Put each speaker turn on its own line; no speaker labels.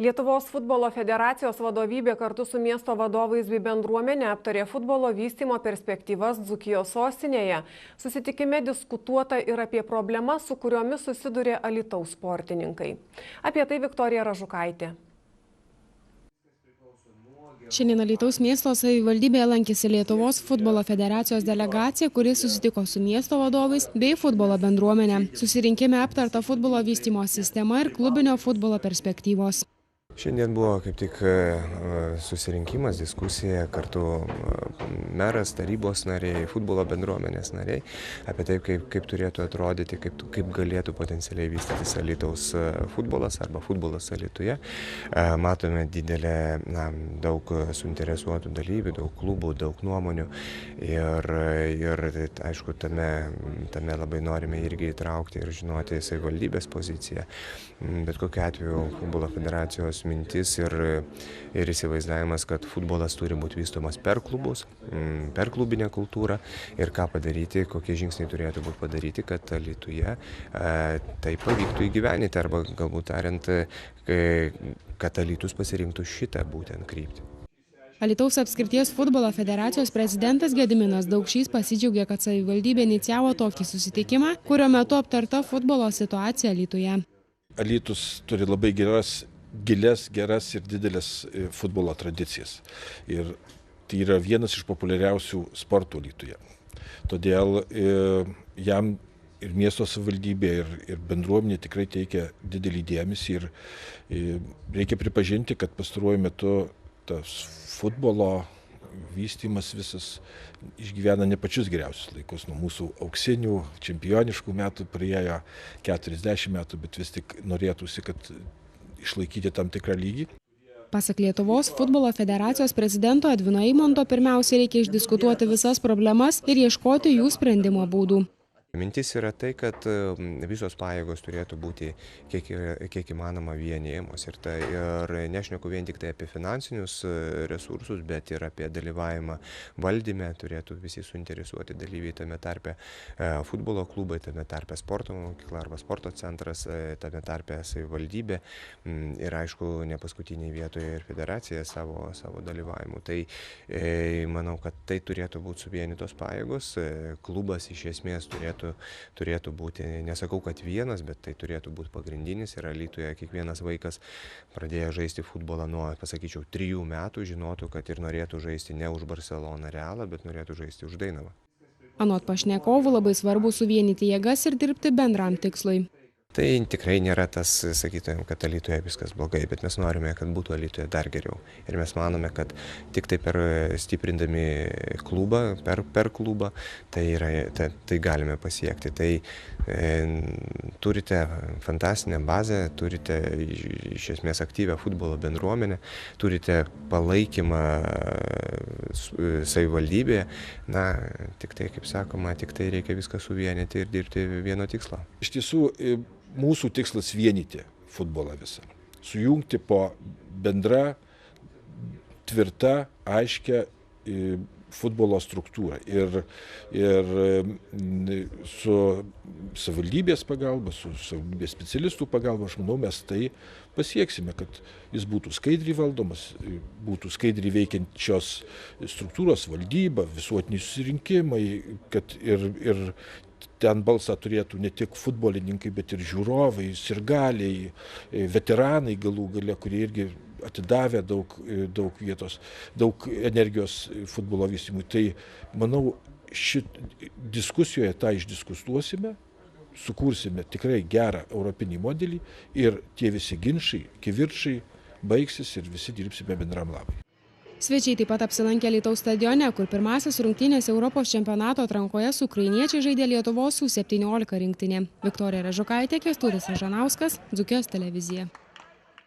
Lietuvos futbolo federacijos vadovybė kartu su miesto vadovais bei bendruomenė aptarė futbolo vystymo perspektyvas Dzūkijos sostinėje. Susitikime diskutuota ir apie problemas, su kuriomis susiduria Alytaus sportininkai. Apie tai Viktorija Ražukaitė.
Šiandien Alytaus miesto savivaldybėje lankėsi Lietuvos futbolo federacijos delegacija, kuri susitiko su miesto vadovais bei futbolo bendruomenė. Susirinkime aptarta futbolo vystymo sistema ir klubinio futbolo perspektyvos.
Šiandien buvo kaip tik susirinkimas, diskusija, kartu meras, tarybos nariai, futbolo bendruomenės nariai apie tai, kaip turėtų atrodyti, kaip galėtų potencialiai vystytis Alytaus futbolas arba futbolas Alytuje. Matome daug suinteresuotų dalyvių, daug klubų, daug nuomonių ir aišku, tame labai norime irgi įtraukti ir žinoti savivaldybės poziciją. Bet kokiu atveju futbolo federacijos mintis ir įsivaizdavimas, kad futbolas turi būti vystomas per klubus, per klubinę kultūrą ir ką padaryti, kokie žingsniai turėtų būti padaryti, kad Alytuje tai pavyktų įgyveninti arba galbūt tariant, kad Alytus pasirinktų šitą būtent kryptį.
Alytaus apskrities futbolo federacijos prezidentas Gediminas Daukšys pasidžiaugė, kad savivaldybė inicijavo tokį susitikimą, kurio metu aptarta futbolo situacija Alytuje.
Alytus turi labai geras ir didelės futbolo tradicijas. Ir tai yra vienas iš populiariausių sportų Alytuje. Todėl jam ir miesto savivaldybė, ir bendruomenė tikrai teikia didelį dėmesį ir reikia pripažinti, kad pastaruoju metu tas futbolo vystymas visas išgyvena ne pačius geriausius laikus. Nuo mūsų auksinių, čempioniškų metų praėjo 40 metų, bet vis tik norėtųsi, kad išlaikyti tam tikrą lygį.
Pasak Lietuvos futbolo federacijos prezidento Edvino Eimonto, pirmiausia reikia išdiskutuoti visas problemas ir ieškoti jų sprendimo būdų.
Mintis yra tai, kad visos pajėgos turėtų būti kiek įmanoma vienijamos ir nešneku vien tik tai apie finansinius resursus, bet ir apie dalyvavimą valdyme, turėtų visi suinteresuoti dalyviai, tame tarpe futbolo klubai, tame tarpe sporto mokykla arba sporto centras, tame tarpe savivaldybė ir aišku, ne paskutiniai vietoje ir federacija savo dalyvavimu. Tai manau, kad tai turėtų būti suvienytos pajėgos, klubas iš esmės turėtų būti, nesakau, kad vienas, bet tai turėtų būti pagrindinis ir Alytuje kiekvienas vaikas pradėjo žaisti futbolą nuo, pasakyčiau, 3 metų, žinotų, kad ir norėtų žaisti ne už Barceloną Realą, bet norėtų žaisti už Dainavą.
Anot pašnekovų labai svarbu suvienyti jėgas ir dirbti bendram tikslui.
Tai tikrai nėra tas, sakytumėm, kad Alytuje viskas blogai, bet mes norime, kad būtų Alytuje dar geriau. Ir mes manome, kad tik tai stiprindami klubą, per klubą, tai galime pasiekti. Tai turite fantastinę bazę, turite iš esmės aktyvią futbolo bendruomenę, turite palaikymą savivaldybėje. Tik tai, kaip sakoma, tik tai reikia viską suvienyti ir dirbti vieno tikslo.
Iš tiesų, mūsų tikslas vienyti futbolą visą. Sujungti po bendra, tvirta, aiškia futbolo struktūrą. Ir su savivaldybės pagalba, su savivaldybės specialistų pagalba, aš manau, mes tai pasieksime, kad jis būtų skaidriai valdomas, būtų skaidriai veikiančios struktūros valdyba, visuotiniai susirinkimai, kad ir ten balsą turėtų ne tik futbolininkai, bet ir žiūrovai, sirgaliai, veteranai galų gale, kurie irgi atidavė daug vietos, daug energijos futbolo vystymui. Tai, manau, diskusijoje tą išdiskutuosime, sukursime tikrai gerą europinį modelį ir tie visi ginčai, kivirčai baigsis ir visi dirbsime bendram labui.
Svečiai taip pat apsilankė Alytaus stadione, kur pirmasis rungtynės Europos čempionato atrankoje su ukrainiečiai žaidė Lietuvos U17 rinktinė. Viktorija Ražukaitė, Kęstutis Ražanauskas, Dzūkijos televizija.